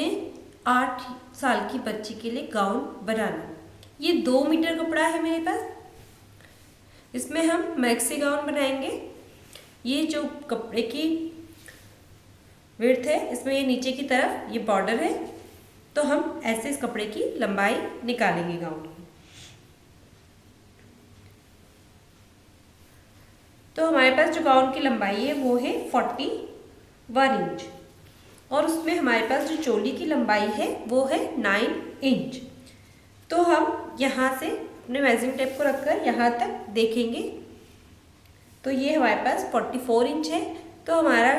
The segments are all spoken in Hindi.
हैं 8 साल की बच्ची के लिए गाउन बनाना। ये 2 मीटर कपड़ा है मेरे पास। इसमें हम मैक्सी गाउन बनाएंगे। ये जो कपड़े की विड्थ है, इसमें ये नीचे की तरफ ये बॉर्डर है, तो हम ऐसे इस कपड़े की लंबाई निकालेंगे गाउन की। तो हमारे पास जो गाउन की लंबाई है वो है 41 इंच और उसमें हमारे पास जो चोली की लंबाई है वो है 9 इंच। तो हम यहाँ से अपने मेजरिंग टेप को रखकर यहाँ तक देखेंगे तो ये हमारे पास 44 इंच है, तो हमारा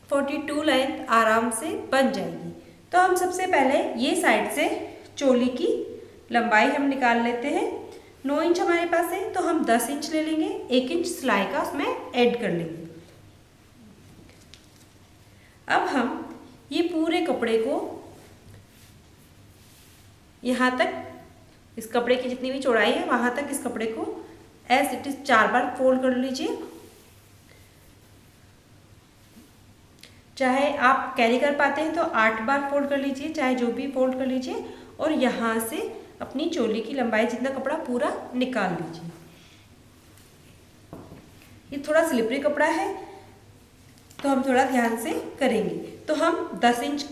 42 लेंथ आराम से बन जाएगी। तो हम सबसे पहले ये साइड से चोली की लंबाई हम निकाल लेते हैं। 9 इंच हमारे पास है तो हम 10 इंच ले लेंगे, 1 इंच सिलाई का उसमें ऐड कर लेंगे। अब हम ये पूरे कपड़े को यहाँ तक, इस कपड़े की जितनी भी चौड़ाई है वहाँ तक इस कपड़े को एज इट इज 4 बार फोल्ड कर लीजिए। चाहे आप कैरी कर पाते हैं तो 8 बार फोल्ड कर लीजिए, चाहे जो भी फोल्ड कर लीजिए, और यहाँ से अपनी चोली की लंबाई जितना कपड़ा पूरा निकाल लीजिए। ये थोड़ा स्लिपरी कपड़ा है तो हम थोड़ा ध्यान से करेंगे। तो हम 10 इंच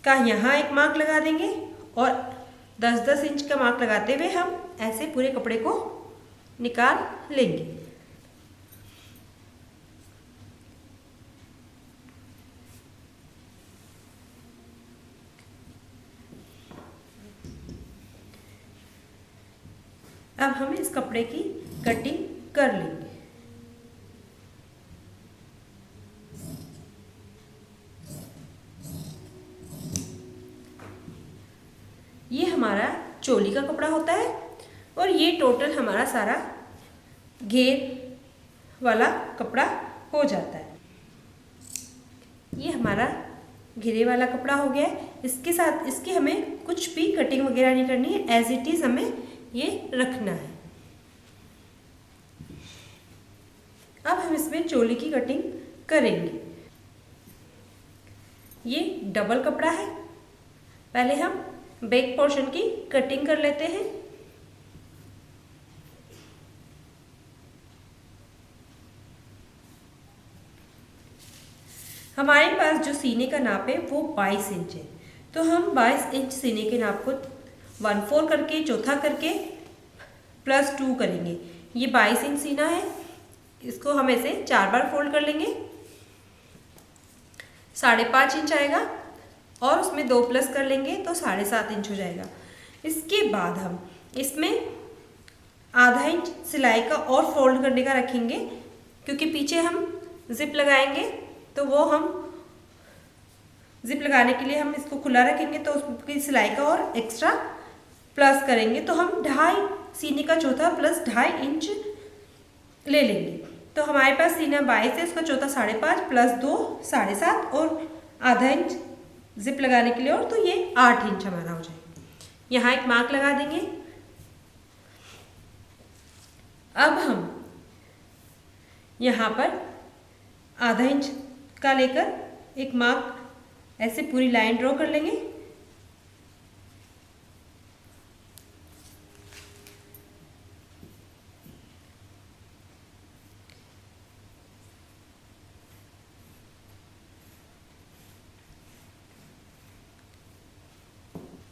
का यहाँ एक मार्क लगा देंगे और 10-10 इंच का मार्क लगाते हुए हम ऐसे पूरे कपड़े को निकाल लेंगे। अब हम इस कपड़े की कटिंग कर लेंगे। ये हमारा चोली का कपड़ा होता है और ये टोटल हमारा सारा घेर वाला कपड़ा हो जाता है। ये हमारा घेरे वाला कपड़ा हो गया है। इसके साथ इसकी हमें कुछ भी कटिंग वगैरह नहीं करनी है, एज इट इज हमें ये रखना है। अब हम इसमें चोली की कटिंग करेंगे। ये डबल कपड़ा है, पहले हम बैक पोर्शन की कटिंग कर लेते हैं। हमारे पास जो सीने का नाप है वो 22 इंच है, तो हम 22 इंच सीने के नाप को 1/4 करके, चौथा करके +2 करेंगे। ये 22 इंच सीना है, इसको हम ऐसे 4 बार फोल्ड कर लेंगे। 5.5 इंच आएगा और उसमें 2 प्लस कर लेंगे तो 7.5 इंच हो जाएगा। इसके बाद हम इसमें आधा इंच सिलाई का और फोल्ड करने का रखेंगे, क्योंकि पीछे हम जिप लगाएंगे तो वो हम जिप लगाने के लिए हम इसको खुला रखेंगे, तो उसकी सिलाई का और एक्स्ट्रा प्लस करेंगे। तो हम 2.5 सीने का चौथा प्लस 2.5 इंच ले लेंगे। तो हमारे पास सीना 22 है, उसका चौथा 5.5 प्लस 2 7.5 और आधा इंच जिप लगाने के लिए, और तो ये 8 इंच हमारा हो जाएगा। यहाँ एक मार्क लगा देंगे। अब हम यहाँ पर आधा इंच का लेकर एक मार्क ऐसे पूरी लाइन ड्रॉ कर लेंगे।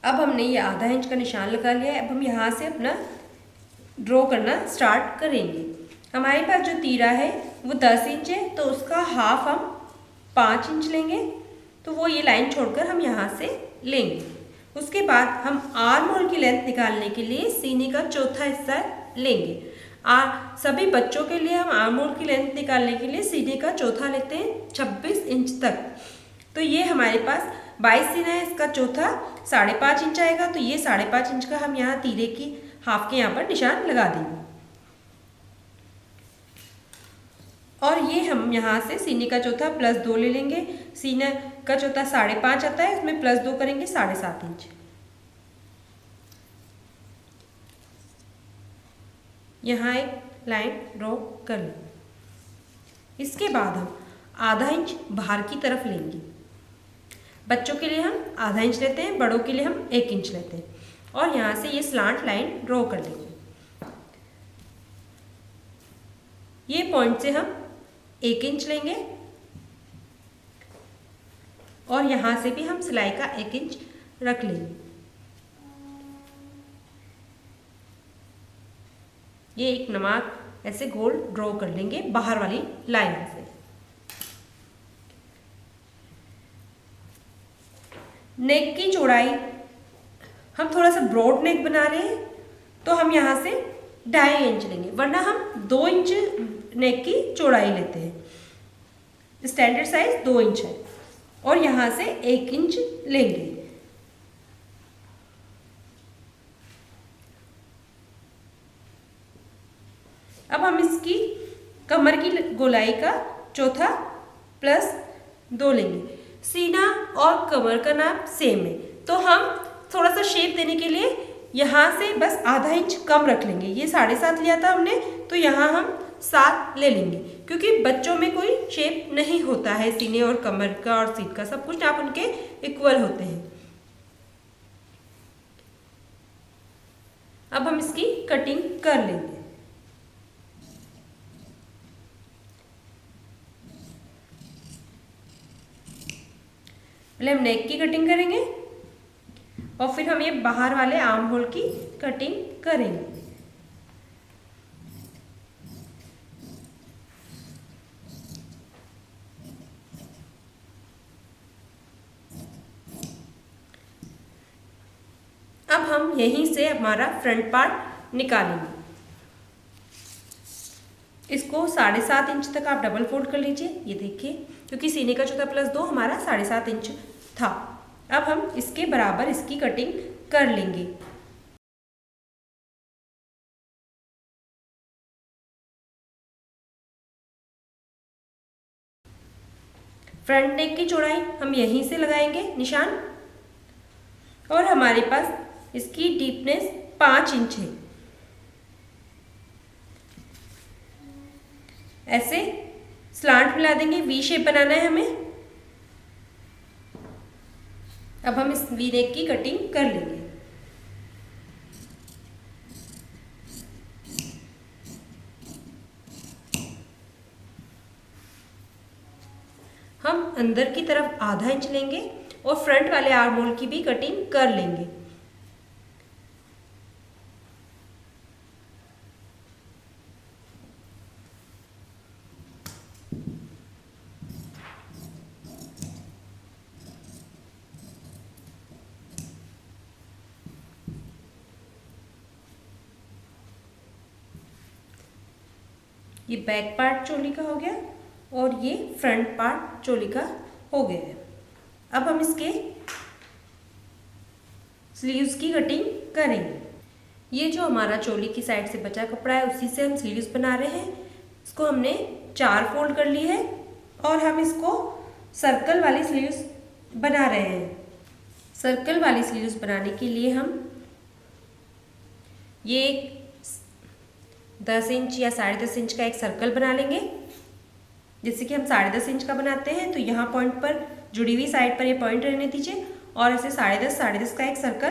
अब हमने ये आधा इंच का निशान लगा लिया है। अब हम यहाँ से अपना ड्रॉ करना स्टार्ट करेंगे। हमारे पास जो तीरा है वो 10 इंच है, तो उसका हाफ हम 5 इंच लेंगे, तो वो ये लाइन छोड़कर हम यहाँ से लेंगे। उसके बाद हम आर्म होल की लेंथ निकालने के लिए सीने का चौथा हिस्सा लेंगे। सभी बच्चों के लिए हम आर्म होल की लेंथ निकालने के लिए सीने का चौथा लेते हैं 26 इंच तक। तो ये हमारे पास 22 सीना है, इसका चौथा 5.5 इंच आएगा, तो ये 5.5 इंच का हम यहाँ तीरे की हाफ के यहाँ पर निशान लगा देंगे। और ये हम यहाँ से सीने का चौथा +2 ले लेंगे। सीने का चौथा 5.5 आता है, उसमें +2 करेंगे 7.5 इंच। यहाँ एक लाइन ड्रॉ कर लेंगे। इसके बाद हम आधा इंच बाहर की तरफ लेंगे। बच्चों के लिए हम आधा इंच लेते हैं, बड़ों के लिए हम 1 इंच लेते हैं और यहाँ से ये स्लांट लाइन ड्रॉ कर लेंगे। ये पॉइंट से हम 1 इंच लेंगे और यहाँ से भी हम सिलाई का 1 इंच रख लेंगे। ये एक नमाज ऐसे गोल ड्रॉ कर लेंगे बाहर वाली लाइन से। नेक की चौड़ाई हम थोड़ा सा ब्रॉड नेक बना रहे हैं तो हम यहाँ से 2.5 इंच लेंगे, वरना हम 2 इंच नेक की चौड़ाई लेते हैं। स्टैंडर्ड साइज 2 इंच है और यहाँ से 1 इंच लेंगे। अब हम इसकी कमर की गोलाई का चौथा +2 लेंगे। सीना और कमर का नाप सेम है तो हम थोड़ा सा शेप देने के लिए यहाँ से बस आधा इंच कम रख लेंगे। ये 7.5 लिया था हमने तो यहाँ हम 7 ले लेंगे, क्योंकि बच्चों में कोई शेप नहीं होता है सीने और कमर का और सीट का, सब कुछ नाप उनके इक्वल होते हैं। अब हम इसकी कटिंग कर लेंगे। पहले हम नेक की कटिंग करेंगे और फिर हम ये बाहर वाले आर्म होल की कटिंग करेंगे। अब हम यहीं से हमारा फ्रंट पार्ट निकालेंगे। इसको 7.5 इंच तक आप डबल फोल्ड कर लीजिए। ये देखिए, क्योंकि सीने का चौथा +2 हमारा 7.5 इंच था। अब हम इसके बराबर इसकी कटिंग कर लेंगे। फ्रंट नेक की चौड़ाई हम यहीं से लगाएंगे निशान और हमारे पास इसकी डीपनेस 5 इंच है। ऐसे स्लांट मिला देंगे, वी शेप बनाना है हमें। अब हम इस वी नेक की कटिंग कर लेंगे। हम अंदर की तरफ आधा इंच लेंगे और फ्रंट वाले आर्म होल की भी कटिंग कर लेंगे। ये बैक पार्ट चोली का हो गया और ये फ्रंट पार्ट चोली का हो गया है। अब हम इसके स्लीव्स की कटिंग करेंगे। ये जो हमारा चोली की साइड से बचा कपड़ा है उसी से हम स्लीव्स बना रहे हैं। इसको हमने 4 फोल्ड कर ली है और हम इसको सर्कल वाली स्लीव्स बना रहे हैं। सर्कल वाली स्लीव्स बनाने के लिए हम ये 10 इंच या 10.5 इंच का एक सर्कल बना लेंगे। जैसे कि हम 10.5 इंच का बनाते हैं तो यहाँ पॉइंट पर जुड़ी हुई साइड पर ये पॉइंट रहने दीजिए और ऐसे 10.5 का एक सर्कल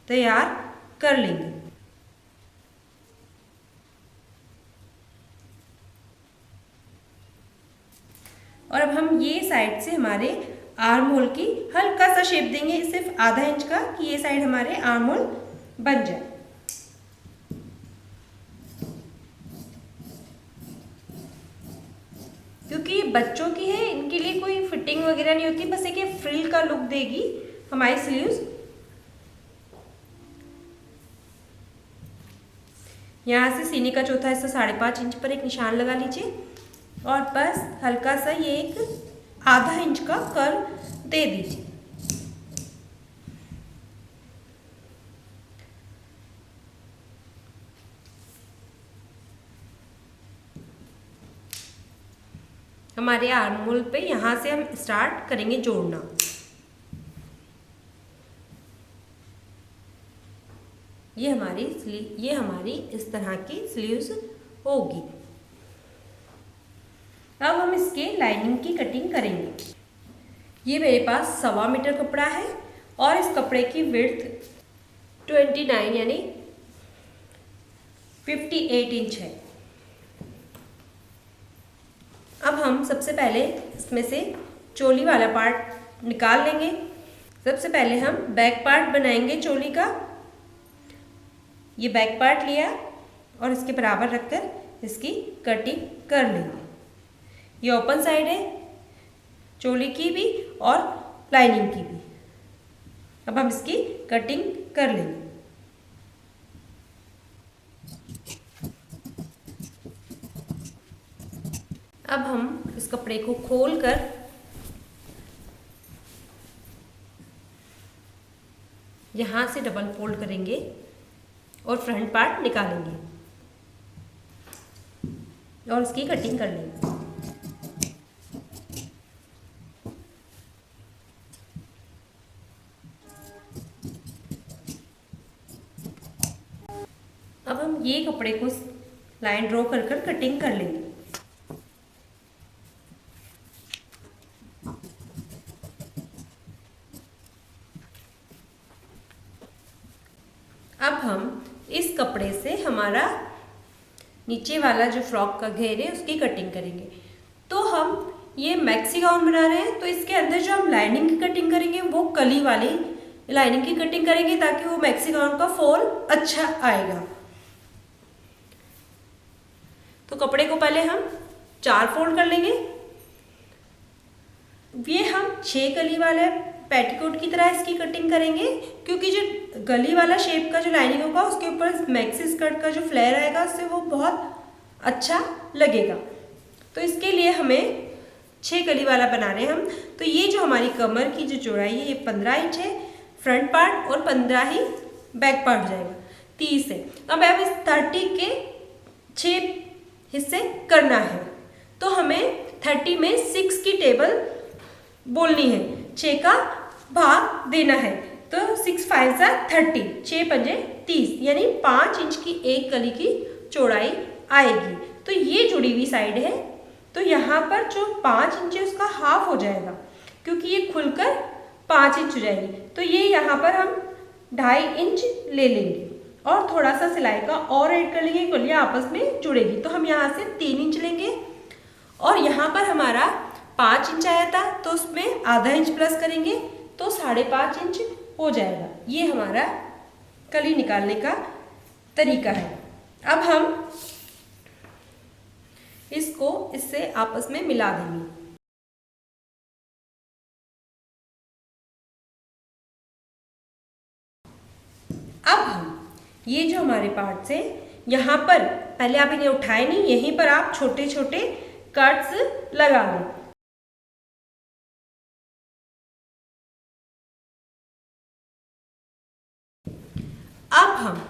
तैयार कर लेंगे। और अब हम ये साइड से हमारे आर्म होल की हल्का सा शेप देंगे, सिर्फ आधा इंच का, कि ये साइड हमारे आर्म होल बन जाए। क्योंकि ये बच्चों की है, इनके लिए कोई फिटिंग वगैरह नहीं होती, बस एक फ्रिल का लुक देगी हमारी स्लीव्स। यहाँ से सीने का चौथा हिस्सा 5.5 इंच पर एक निशान लगा लीजिए और बस हल्का सा ये एक आधा इंच का कर्व दे दीजिए। हमारे आर्म होल पे यहाँ से हम स्टार्ट करेंगे जोड़ना। ये हमारी इस तरह की स्लीव्स होगी। अब हम इसके लाइनिंग की कटिंग करेंगे। ये मेरे पास 1.25 मीटर कपड़ा है और इस कपड़े की विड्थ 29 यानी 58 इंच है। अब हम सबसे पहले इसमें से चोली वाला पार्ट निकाल लेंगे। सबसे पहले हम बैक पार्ट बनाएंगे चोली का। ये बैक पार्ट लिया और इसके बराबर रखकर इसकी कटिंग कर लेंगे। ये ओपन साइड है चोली की भी और लाइनिंग की भी। अब हम इसकी कटिंग कर लेंगे। अब हम इस कपड़े को खोलकर यहाँ से डबल फोल्ड करेंगे और फ्रंट पार्ट निकालेंगे और इसकी कटिंग कर लेंगे। अब हम ये कपड़े को लाइन ड्रॉ कर कर कटिंग कर लेंगे। अब हम इस कपड़े से हमारा नीचे वाला जो फ्रॉक का घेर है उसकी कटिंग करेंगे। तो हम ये मैक्सी गाउन बना रहे हैं, तो इसके अंदर जो हम लाइनिंग की कटिंग करेंगे वो कली वाली लाइनिंग की कटिंग करेंगे ताकि वो मैक्सी गाउन का फॉल अच्छा आएगा। तो कपड़े को पहले हम 4 फोल्ड कर लेंगे। ये हम 6 कली वाले पेटीकोट की तरह इसकी कटिंग करेंगे, क्योंकि जो गली वाला शेप का जो लाइनिंग होगा उसके ऊपर मैक्सी स्कर्ट का जो फ्लेयर आएगा उससे वो बहुत अच्छा लगेगा। तो इसके लिए हमें 6 कली वाला बना रहे हैं हम। तो ये जो हमारी कमर की जो चौड़ाई है ये 15 इंच है फ्रंट पार्ट और 15 ही बैक पार्ट जाएगा, 30 है। अब इस 30 के 6 हिस्से करना है, तो हमें 30 में 6 की टेबल बोलनी है, 6 का भाग देना है। तो 6 5 30, 6 पंजे 30 यानी 5 इंच की एक कली की चौड़ाई आएगी। तो ये जुड़ी हुई साइड है, तो यहाँ पर जो 5 इंच है उसका हाफ हो जाएगा, क्योंकि ये खुलकर 5 इंच हो जाएगी। तो ये यहाँ पर हम 2.5 इंच ले लेंगे और थोड़ा सा सिलाई का और ऐड कर लेंगे, कलियाँ आपस में जुड़ेगी। तो हम यहाँ से 3 इंच लेंगे और यहाँ पर हमारा 5 इंच आया था, तो उसमें आधा इंच प्लस करेंगे तो 5.5 इंच हो जाएगा। ये हमारा कली निकालने का तरीका है। अब हम इसको इससे आपस में मिला देंगे। अब हम ये जो हमारे पार्ट्स हैं यहाँ पर पहले आप इन्हें उठाए नहीं, यहीं पर आप छोटे छोटे कट्स लगा लें। अब हम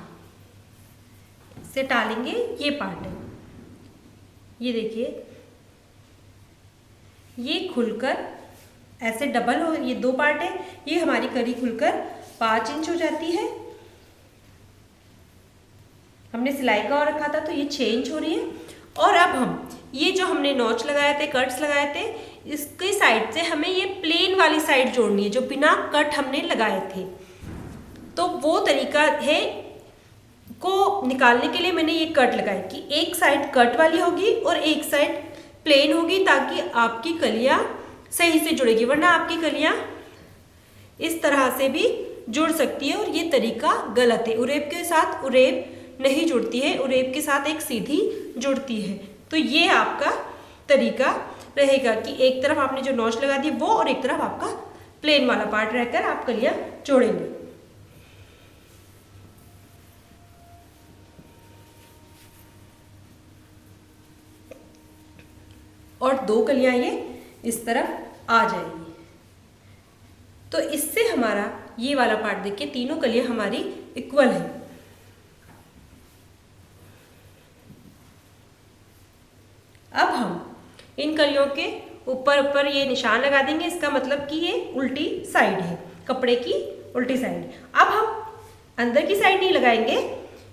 इसे डालेंगे, ये पार्ट है, ये देखिए ये खुलकर ऐसे डबल हो, ये 2 पार्ट है, ये हमारी कली खुलकर 5 इंच हो जाती है। हमने सिलाई का और रखा था तो ये 6 इंच हो रही है। और अब हम ये जो हमने नॉच लगाए थे, कट्स लगाए थे, इसके साइड से हमें ये प्लेन वाली साइड जोड़नी है जो बिना कट हमने लगाए थे। तो वो तरीका है को निकालने के लिए मैंने ये कट लगाई कि एक साइड कट वाली होगी और एक साइड प्लेन होगी, ताकि आपकी कलियां सही से जुड़ेगी, वरना आपकी कलियां इस तरह से भी जुड़ सकती है और ये तरीका गलत है। उरेब के साथ उरेब नहीं जुड़ती है, उरेब के साथ एक सीधी जुड़ती है। तो ये आपका तरीका रहेगा कि एक तरफ आपने जो नॉच लगा दी वो और एक तरफ आपका प्लेन वाला पार्ट रहकर आप कलियां जोड़ेंगे। और 2 कलियां ये इस तरफ आ जाएंगी। तो इससे हमारा ये वाला पार्ट देखिए, तीनों कलियां हमारी इक्वल है। अब हम इन कलियों के ऊपर ऊपर ये निशान लगा देंगे, इसका मतलब कि ये उल्टी साइड है, कपड़े की उल्टी साइड। अब हम अंदर की साइड नहीं लगाएंगे,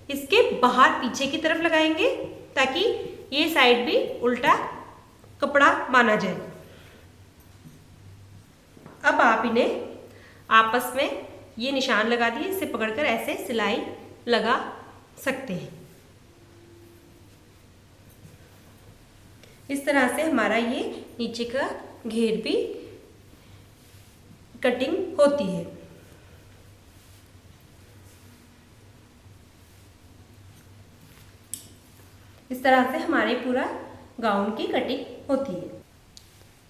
इसके बाहर पीछे की तरफ लगाएंगे ताकि ये साइड भी उल्टा कपड़ा माना जाए। अब आप इन्हें आपस में ये निशान लगा दिए, इसे पकड़कर ऐसे सिलाई लगा सकते हैं। इस तरह से हमारा ये नीचे का घेर भी कटिंग होती है। इस तरह से हमारे पूरा गाउन की कटिंग होती है।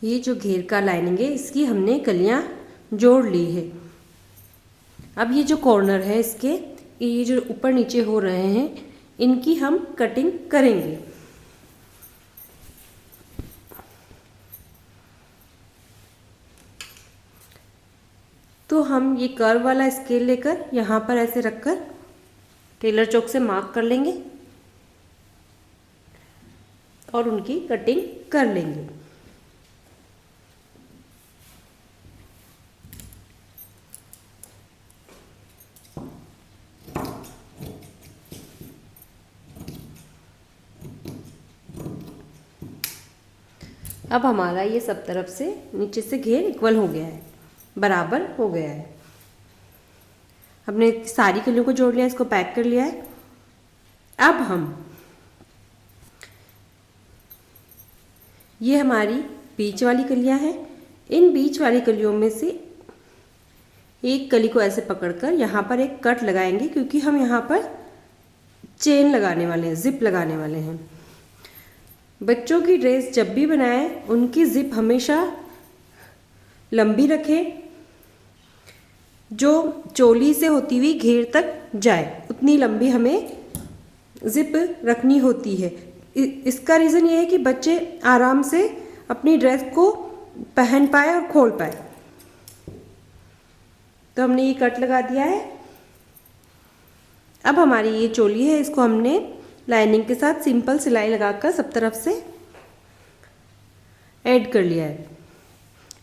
ये जो घेर का लाइनिंग है इसकी हमने कलियां जोड़ ली है। अब ये जो कॉर्नर है इसके, ये जो ऊपर नीचे हो रहे हैं, इनकी हम कटिंग करेंगे। तो हम ये कर्व वाला स्केल लेकर यहाँ पर ऐसे रखकर टेलर चौक से मार्क कर लेंगे और उनकी कटिंग कर लेंगे। अब हमारा ये सब तरफ से नीचे से घेर इक्वल हो गया है, बराबर हो गया है। हमने सारी कलियों को जोड़ लिया, इसको पैक कर लिया है। अब हम ये हमारी बीच वाली कलियां हैं, इन बीच वाली कलियों में से एक कली को ऐसे पकड़कर यहाँ पर एक कट लगाएंगे, क्योंकि हम यहाँ पर चेन लगाने वाले हैं, जिप लगाने वाले हैं। बच्चों की ड्रेस जब भी बनाएं उनकी जिप हमेशा लंबी रखें, जो चोली से होती हुई घेर तक जाए उतनी लंबी हमें जिप रखनी होती है। इसका रीज़न ये है कि बच्चे आराम से अपनी ड्रेस को पहन पाए और खोल पाए। तो हमने ये कट लगा दिया है। अब हमारी ये चोली है, इसको हमने लाइनिंग के साथ सिंपल सिलाई लगाकर सब तरफ से ऐड कर लिया है।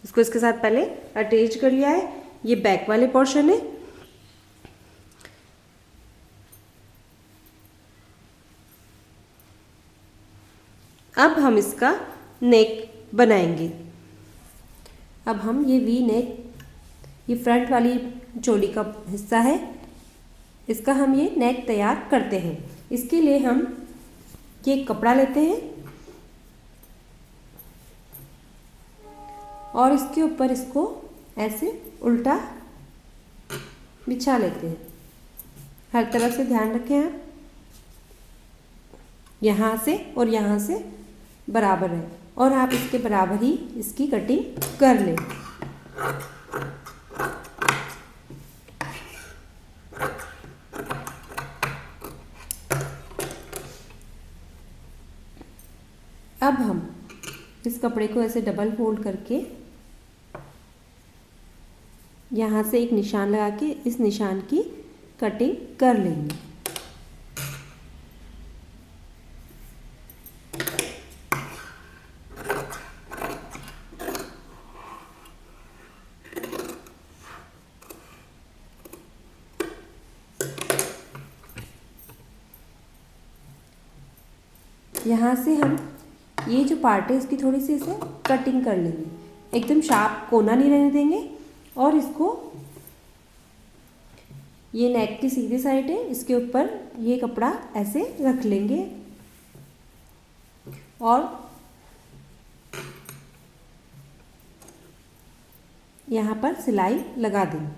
इसको इसके साथ पहले अटैच कर लिया है। ये बैक वाले पोर्शन है। अब हम इसका नेक बनाएंगे। अब हम ये वी नेक, ये फ्रंट वाली चोली का हिस्सा है, इसका हम ये नेक तैयार करते हैं। इसके लिए हम ये कपड़ा लेते हैं और इसके ऊपर इसको ऐसे उल्टा बिछा लेते हैं। हर तरफ से ध्यान रखें आप, यहाँ से और यहाँ से बराबर है, और आप इसके बराबर ही इसकी कटिंग कर लें। अब हम इस कपड़े को ऐसे डबल फोल्ड करके यहाँ से एक निशान लगा के इस निशान की कटिंग कर लेंगे। यहाँ से हम ये जो पार्ट है इसकी थोड़ी सी इसे कटिंग कर लेंगे, एकदम शार्प कोना नहीं रहने देंगे। और इसको, ये नेक की सीधी साइड है, इसके ऊपर ये कपड़ा ऐसे रख लेंगे और यहाँ पर सिलाई लगा देंगे।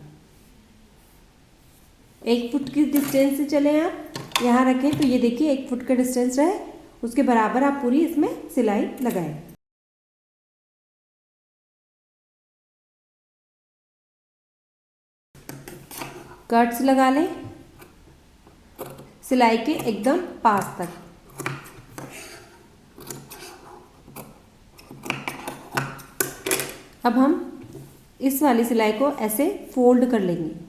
1 फुट की डिस्टेंस से चलें आप, यहाँ रखें तो ये देखिए 1 फुट का डिस्टेंस रहे, उसके बराबर आप पूरी इसमें सिलाई लगाएं। कट्स लगा लें सिलाई के एकदम पास तक। अब हम इस वाली सिलाई को ऐसे फोल्ड कर लेंगे।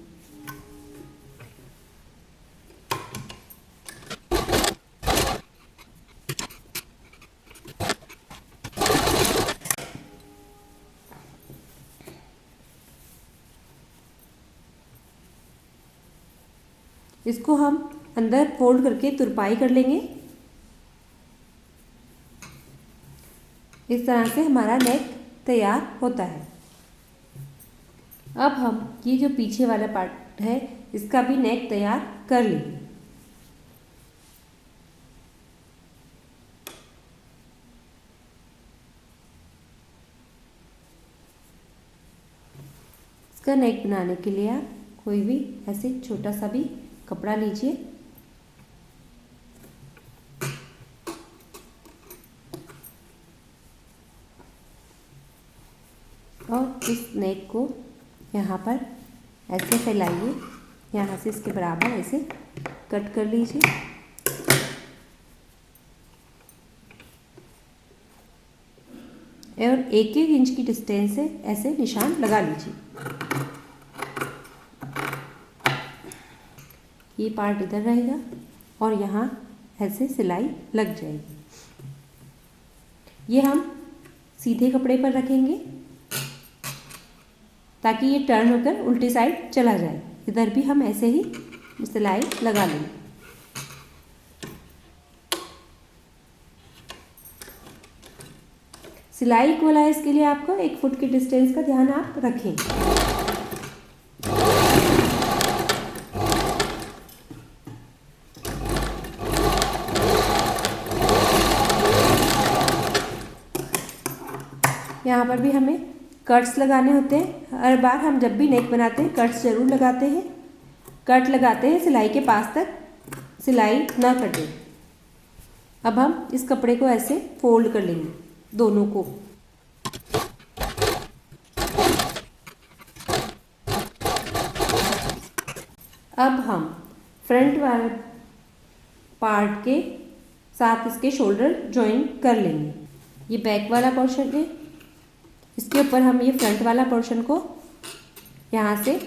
इसको हम अंदर फोल्ड करके तुरपाई कर लेंगे। इस तरह से हमारा नेक तैयार होता है। अब हम ये जो पीछे वाला पार्ट है इसका भी नेक तैयार कर लेंगे। इसका नेक बनाने के लिए आप कोई भी ऐसे छोटा सा भी कपड़ा लीजिए और इस नेक को यहाँ पर ऐसे फैलाइए, यहाँ से इसके बराबर ऐसे कट कर लीजिए और 1-1 इंच की डिस्टेंस से ऐसे निशान लगा लीजिए। ये पार्ट इधर रहेगा और यहाँ ऐसे सिलाई लग जाएगी। ये हम सीधे कपड़े पर रखेंगे ताकि ये टर्न होकर उल्टी साइड चला जाए। इधर भी हम ऐसे ही सिलाई लगा लेंगे। सिलाई इक्वल है इसके लिए आपको 1 फुट की डिस्टेंस का ध्यान आप रखें। यहाँ पर भी हमें कट्स लगाने होते हैं। हर बार हम जब भी नेक बनाते हैं कट्स ज़रूर लगाते हैं। कट लगाते हैं सिलाई के पास तक सिलाई ना कटे। अब हम इस कपड़े को ऐसे फोल्ड कर लेंगे दोनों को। अब हम फ्रंट वाले पार्ट के साथ इसके शोल्डर ज्वाइन कर लेंगे। ये बैक वाला पोर्शन है, इसके ऊपर हम ये फ्रंट वाला पोर्शन को यहाँ से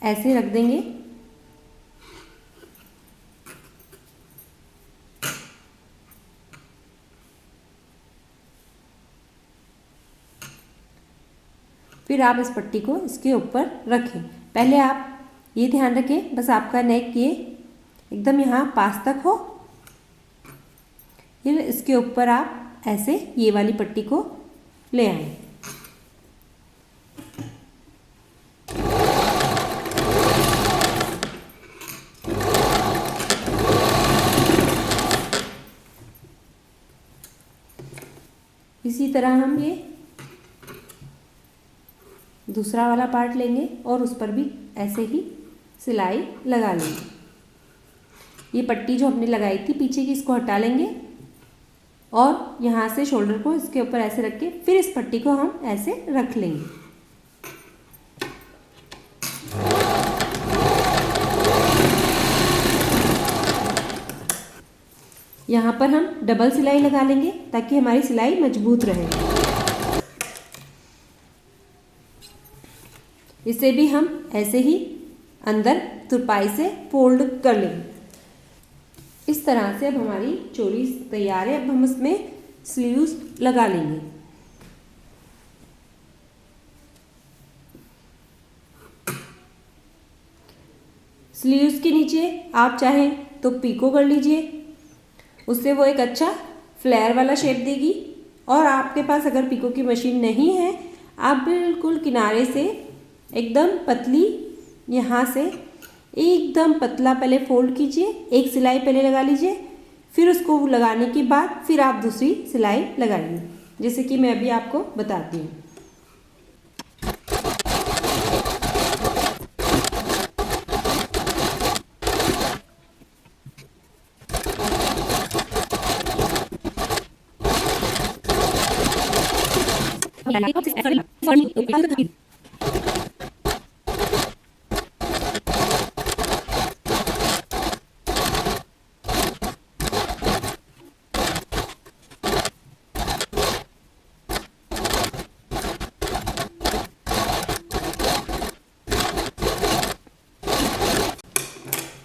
ऐसे रख देंगे। फिर आप इस पट्टी को इसके ऊपर रखें। पहले आप ये ध्यान रखें बस आपका नेक ये एकदम यहाँ पास तक हो। फिर इसके ऊपर आप ऐसे ये वाली पट्टी को ले आएं। इसी तरह हम ये दूसरा वाला पार्ट लेंगे और उस पर भी ऐसे ही सिलाई लगा लेंगे। ये पट्टी जो हमने लगाई थी पीछे की इसको हटा लेंगे और यहाँ से शोल्डर को इसके ऊपर ऐसे रख के फिर इस पट्टी को हम ऐसे रख लेंगे। यहाँ पर हम डबल सिलाई लगा लेंगे ताकि हमारी सिलाई मजबूत रहे। इसे भी हम ऐसे ही अंदर तुरपाई से फोल्ड कर लेंगे। इस तरह से अब हमारी चोली तैयार है। अब हम इसमें स्लीव्स लगा लेंगे। स्लीव्स के नीचे आप चाहें तो पीको कर लीजिए, उससे वो एक अच्छा फ्लेयर वाला शेप देगी। और आपके पास अगर पीको की मशीन नहीं है आप बिल्कुल किनारे से एकदम पतली यहाँ से एकदम पतला पहले फोल्ड कीजिए, एक सिलाई पहले लगा लीजिए, फिर उसको लगाने के बाद फिर आप दूसरी सिलाई लगाइए, जैसे कि मैं अभी आपको बताती हूँ।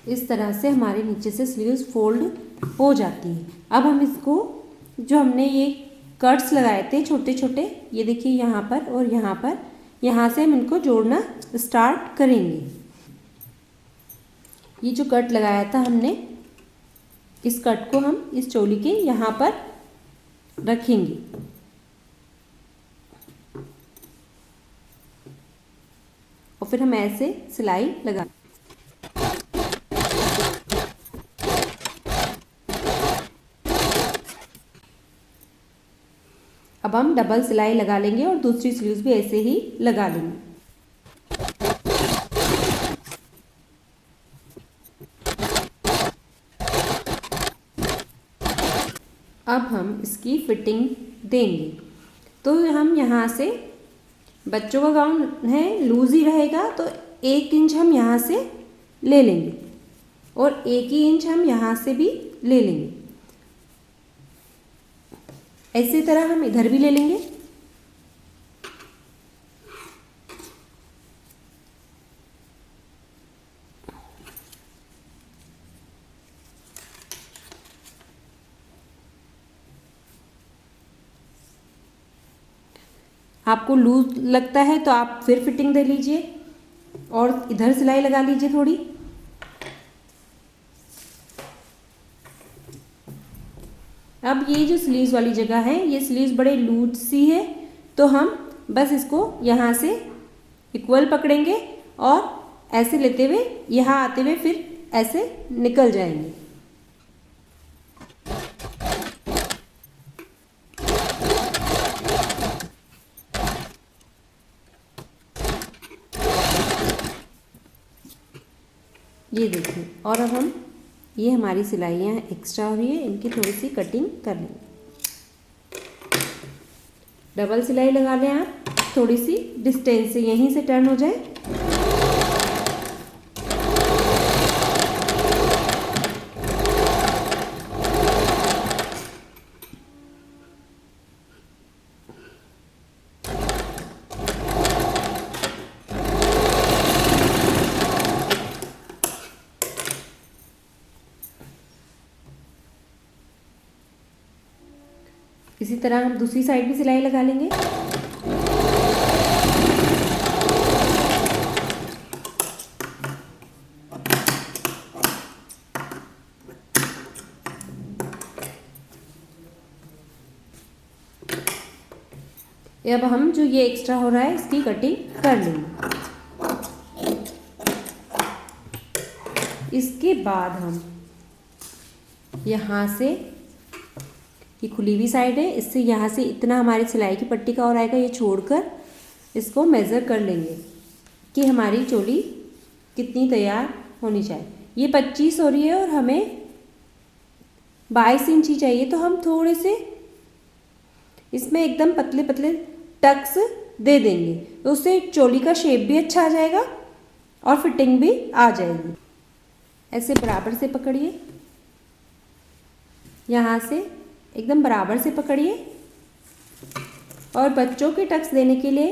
इस तरह से हमारे नीचे से स्लीव्स फोल्ड हो जाती है। अब हम इसको जो हमने ये कट्स लगाए थे छोटे छोटे, ये देखिए यहाँ पर और यहाँ पर, यहाँ से हम इनको जोड़ना स्टार्ट करेंगे। ये जो कट लगाया था हमने, इस कट को हम इस चोली के यहाँ पर रखेंगे। और फिर हम ऐसे सिलाई लगा। अब हम डबल सिलाई लगा लेंगे और दूसरी स्लीव्स भी ऐसे ही लगा लेंगे। अब हम इसकी फिटिंग देंगे। तो हम यहाँ से, बच्चों का गाउन है लूज ही रहेगा, तो 1 इंच हम यहाँ से ले लेंगे और 1 ही इंच हम यहाँ से भी ले लेंगे। इसी तरह हम इधर भी ले लेंगे। आपको लूज लगता है तो आप फिर फिटिंग दे लीजिए और इधर सिलाई लगा लीजिए थोड़ी। अब ये जो स्लीव्स वाली जगह है, ये स्लीव्स बड़े लूज सी है, तो हम बस इसको यहाँ से इक्वल पकड़ेंगे और ऐसे लेते हुए यहाँ आते हुए फिर ऐसे निकल जाएंगे। ये देखिए। और अब हम, ये हमारी सिलाइयाँ एक्स्ट्रा हो रही है, इनकी थोड़ी सी कटिंग कर लेंगे। डबल सिलाई लगा लें आप, थोड़ी सी डिस्टेंस से, यहीं से टर्न हो जाए। इसी तरह हम दूसरी साइड भी सिलाई लगा लेंगे। अब हम जो ये एक्स्ट्रा हो रहा है इसकी कटिंग कर लेंगे। इसके बाद हम यहाँ से, ये खुली हुई साइड है, इससे यहाँ से इतना हमारी सिलाई की पट्टी का और आएगा, ये छोड़कर इसको मेज़र कर लेंगे कि हमारी चोली कितनी तैयार होनी चाहिए। ये 25 हो रही है और हमें 22 इंच ही चाहिए, तो हम थोड़े से इसमें एकदम पतले पतले टक्स दे देंगे, तो उससे चोली का शेप भी अच्छा आ जाएगा और फिटिंग भी आ जाएगी। ऐसे बराबर से पकड़िए, यहाँ से एकदम बराबर से पकड़िए और बच्चों के टक्स देने के लिए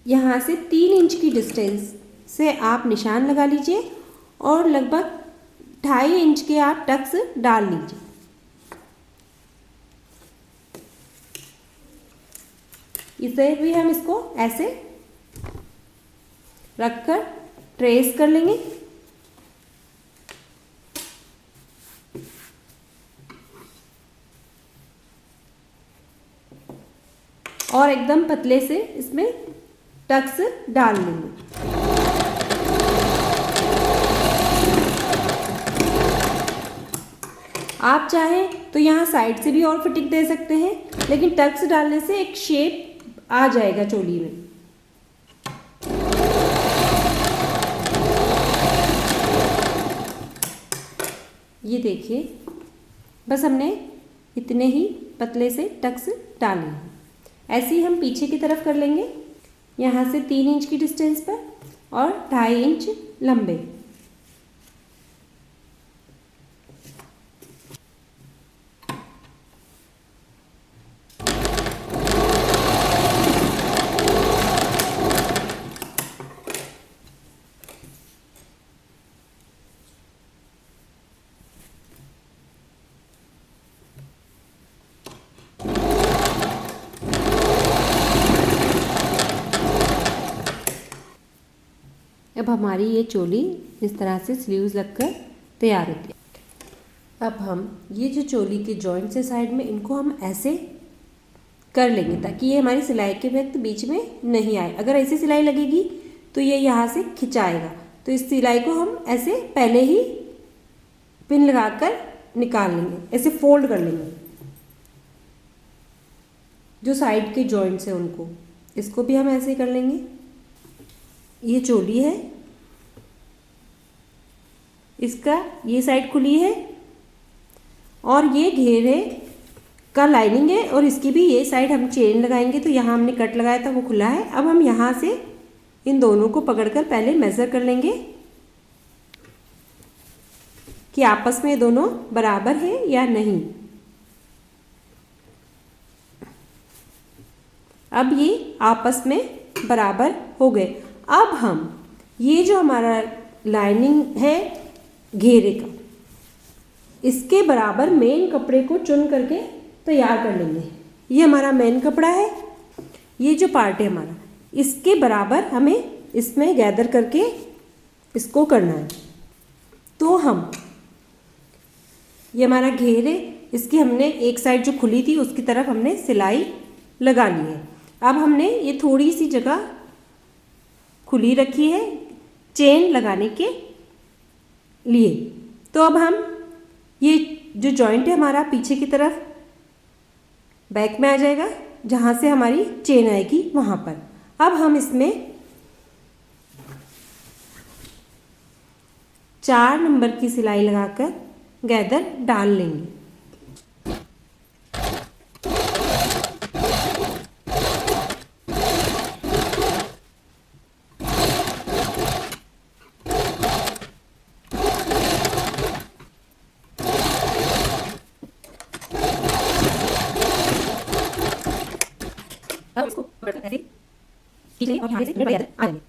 यहाँ से 3 इंच की डिस्टेंस से आप निशान लगा लीजिए और लगभग 2.5 इंच के आप टक्स डाल लीजिए। इसे भी हम इसको ऐसे रखकर ट्रेस कर लेंगे। और एकदम पतले से इसमें टक्स डाल लेंगे। आप चाहें तो यहाँ साइड से भी और फिटिंग दे सकते हैं, लेकिन टक्स डालने से एक शेप आ जाएगा चोली में। ये देखिए, बस हमने इतने ही पतले से टक्स डाले हैं। ऐसे ही हम पीछे की तरफ कर लेंगे, यहाँ से 3 इंच की डिस्टेंस पर और 2.5 इंच लंबे। अब हमारी ये चोली इस तरह से स्लीव्स लगकर तैयार होती है। अब हम ये जो चोली के जॉइंट्स है साइड में, इनको हम ऐसे कर लेंगे ताकि ये हमारी सिलाई के वक्त बीच में नहीं आए। अगर ऐसी सिलाई लगेगी तो ये यहाँ से खिंचाएगा। तो इस सिलाई को हम ऐसे पहले ही पिन लगाकर निकाल लेंगे, ऐसे फोल्ड कर लेंगे जो साइड के जॉइंट्स हैं उनको। इसको भी हम ऐसे ही कर लेंगे। ये चोली है, इसका ये साइड खुली है और ये घेरे का लाइनिंग है और इसकी भी ये साइड हम चेन लगाएंगे। तो यहाँ हमने कट लगाया था वो खुला है। अब हम यहाँ से इन दोनों को पकड़कर पहले मेज़र कर लेंगे कि आपस में दोनों बराबर है या नहीं। अब ये आपस में बराबर हो गए। अब हम ये जो हमारा लाइनिंग है घेरे का, इसके बराबर मेन कपड़े को चुन करके तैयार कर लेंगे। ये हमारा मेन कपड़ा है, ये जो पार्ट है हमारा, इसके बराबर हमें इसमें गैदर करके इसको करना है। तो हम ये हमारा घेर है, इसकी हमने एक साइड जो खुली थी उसकी तरफ हमने सिलाई लगा ली है। अब हमने ये थोड़ी सी जगह खुली रखी है चेन लगाने के लिए। तो अब हम ये जो जॉइंट है हमारा पीछे की तरफ बैक में आ जाएगा, जहाँ से हमारी चेन आएगी वहाँ पर। अब हम इसमें 4 नंबर की सिलाई लगाकर गैदर डाल लेंगे। अब इसको पकड़कर ऐसे खींच लेंगे और यहाँ से आ जाएंगे।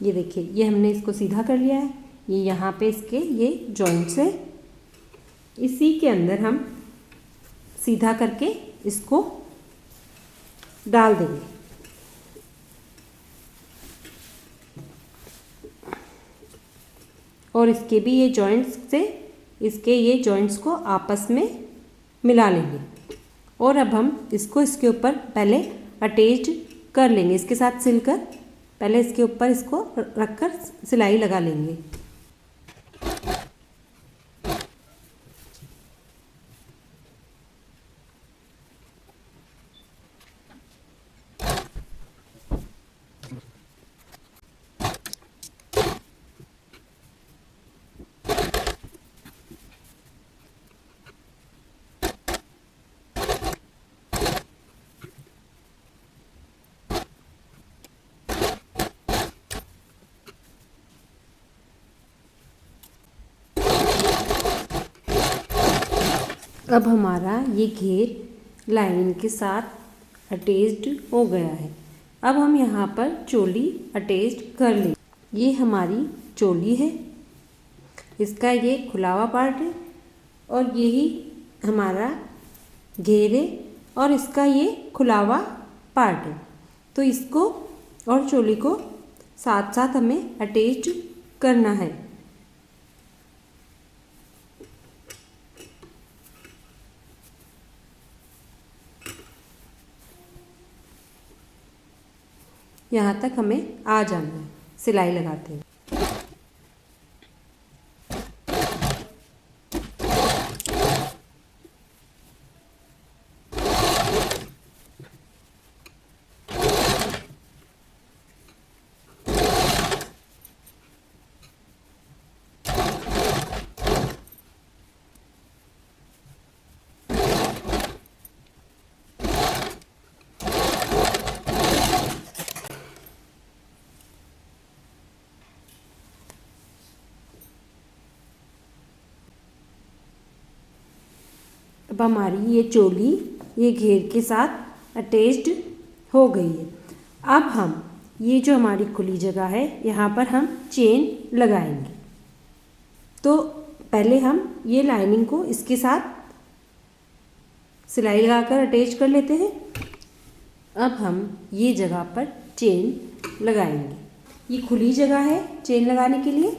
ये देखिए, ये हमने इसको सीधा कर लिया है। ये यहाँ पे इसके ये जॉइंट्स है, इसी के अंदर हम सीधा करके इसको डाल देंगे। और इसके भी ये जॉइंट्स से इसके ये जॉइंट्स को आपस में मिला लेंगे। और अब हम इसको इसके ऊपर पहले अटैच कर लेंगे, इसके साथ सिलकर पहले इसके ऊपर इसको रखकर सिलाई लगा लेंगे। अब हमारा ये घेर लाइनिंग के साथ अटैच्ड हो गया है। अब हम यहाँ पर चोली अटैच कर लें। ये हमारी चोली है, इसका ये खुला हुआ पार्ट है और यही हमारा घेर है और इसका ये खुला हुआ पार्ट है। तो इसको और चोली को साथ साथ हमें अटैच करना है। यहाँ तक हमें आ जाना है सिलाई लगाते हैं। अब हमारी ये चोली ये घेर के साथ अटैच्ड हो गई है। अब हम ये जो हमारी खुली जगह है यहाँ पर हम चेन लगाएंगे। तो पहले हम ये लाइनिंग को इसके साथ सिलाई लगाकर अटैच कर लेते हैं। अब हम ये जगह पर चेन लगाएंगे। ये खुली जगह है चेन लगाने के लिए।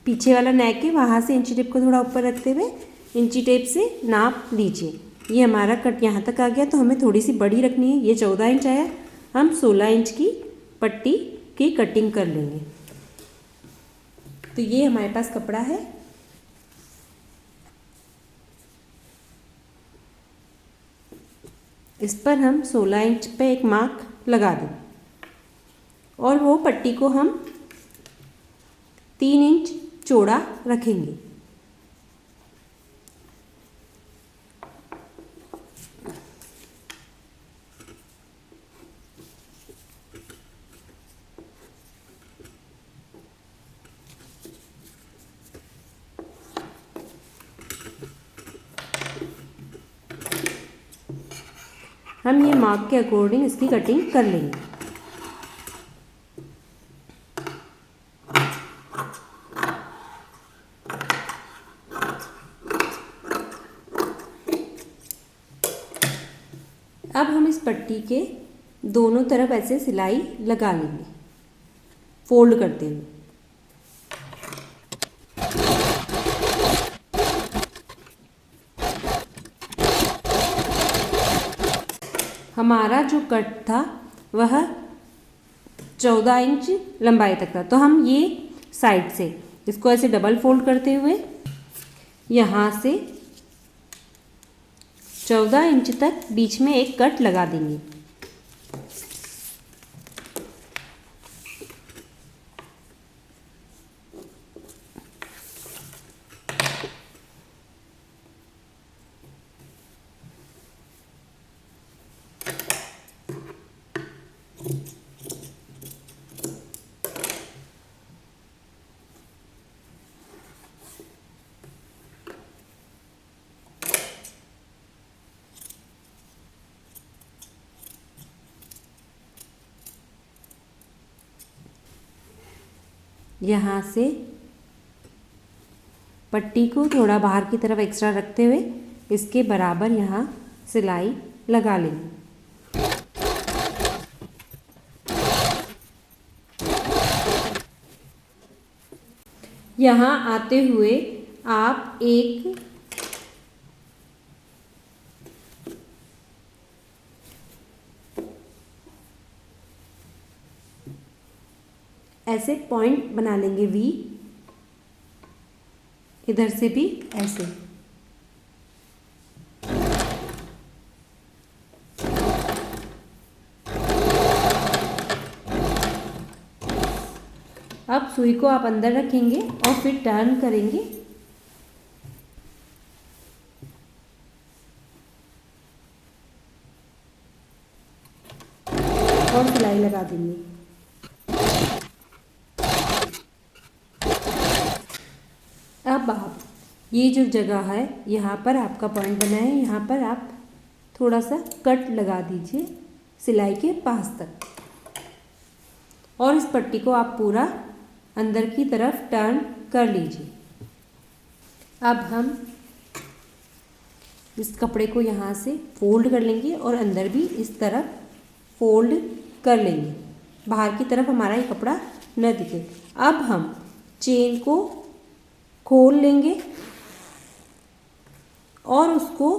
पीछे वाला नेक है, वहाँ से इंची टेप को थोड़ा ऊपर रखते हुए इंची टेप से नाप लीजिए। ये हमारा कट यहाँ तक आ गया, तो हमें थोड़ी सी बड़ी रखनी है। ये 14 इंच आया, हम 16 इंच की पट्टी की कटिंग कर लेंगे। तो ये हमारे पास कपड़ा है। इस पर हम 16 इंच पे एक मार्क लगा दें और वो पट्टी को हम 3 इंच चौड़ा रखेंगे। हम ये मार्क के अकॉर्डिंग इसकी कटिंग कर लेंगे। अब हम इस पट्टी के दोनों तरफ ऐसे सिलाई लगा लेंगे फोल्ड करते हुए। हमारा जो कट था वह 14 इंच लंबाई तक था, तो हम ये साइड से इसको ऐसे डबल फोल्ड करते हुए यहाँ से 14 इंच तक बीच में एक कट लगा देंगे। यहाँ से पट्टी को थोड़ा बाहर की तरफ एक्स्ट्रा रखते हुए इसके बराबर यहाँ सिलाई लगा लेंगे। यहाँ आते हुए आप एक ऐसे पॉइंट बना लेंगे वी, इधर से भी ऐसे। अब सुई को आप अंदर रखेंगे और फिर टर्न करेंगे और सिलाई लगा देंगे। अब आप ये जो जगह है यहाँ पर आपका पॉइंट बना है, यहाँ पर आप थोड़ा सा कट लगा दीजिए सिलाई के पास तक और इस पट्टी को आप पूरा अंदर की तरफ टर्न कर लीजिए। अब हम इस कपड़े को यहाँ से फोल्ड कर लेंगे और अंदर भी इस तरफ फोल्ड कर लेंगे, बाहर की तरफ हमारा ये कपड़ा न दिखे। अब हम चेन को खोल लेंगे और उसको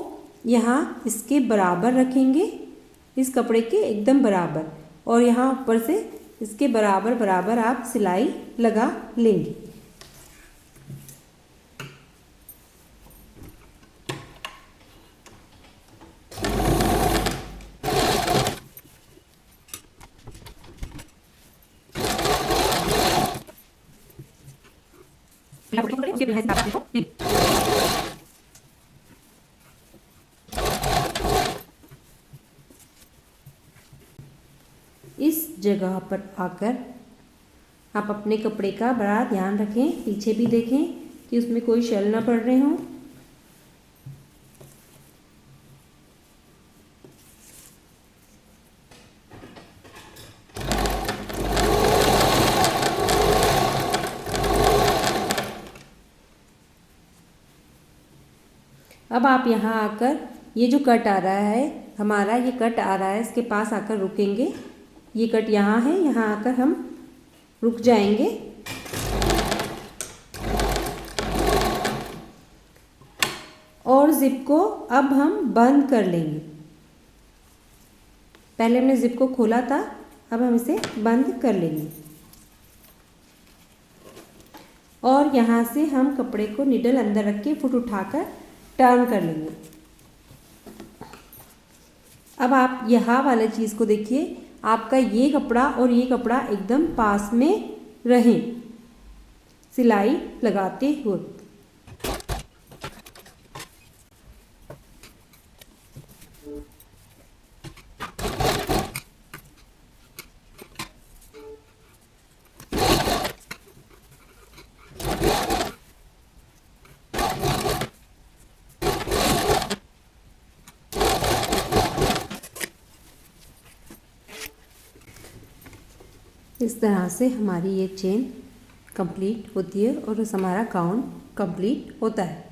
यहाँ इसके बराबर रखेंगे, इस कपड़े के एकदम बराबर, और यहाँ ऊपर से इसके बराबर बराबर आप सिलाई लगा लेंगे। इस जगह पर आकर आप अपने कपड़े का बड़ा ध्यान रखें, पीछे भी देखें कि उसमें कोई शल ना पड़ रहे हों। अब आप यहाँ आकर ये जो कट आ रहा है हमारा, ये कट आ रहा है, इसके पास आकर रुकेंगे। ये कट यहाँ है, यहाँ आकर हम रुक जाएंगे। और ज़िप को अब हम बंद कर लेंगे। पहले हमने ज़िप को खोला था, अब हम इसे बंद कर लेंगे। और यहाँ से हम कपड़े को निडल अंदर रख के फुट उठाकर टर्न कर लेंगे। अब आप यहाँ वाले चीज़ को देखिए, आपका ये कपड़ा और ये कपड़ा एकदम पास में रहें सिलाई लगाते हुए। इस तरह से हमारी ये चेन कंप्लीट होती है और हमारा गाउन कंप्लीट होता है।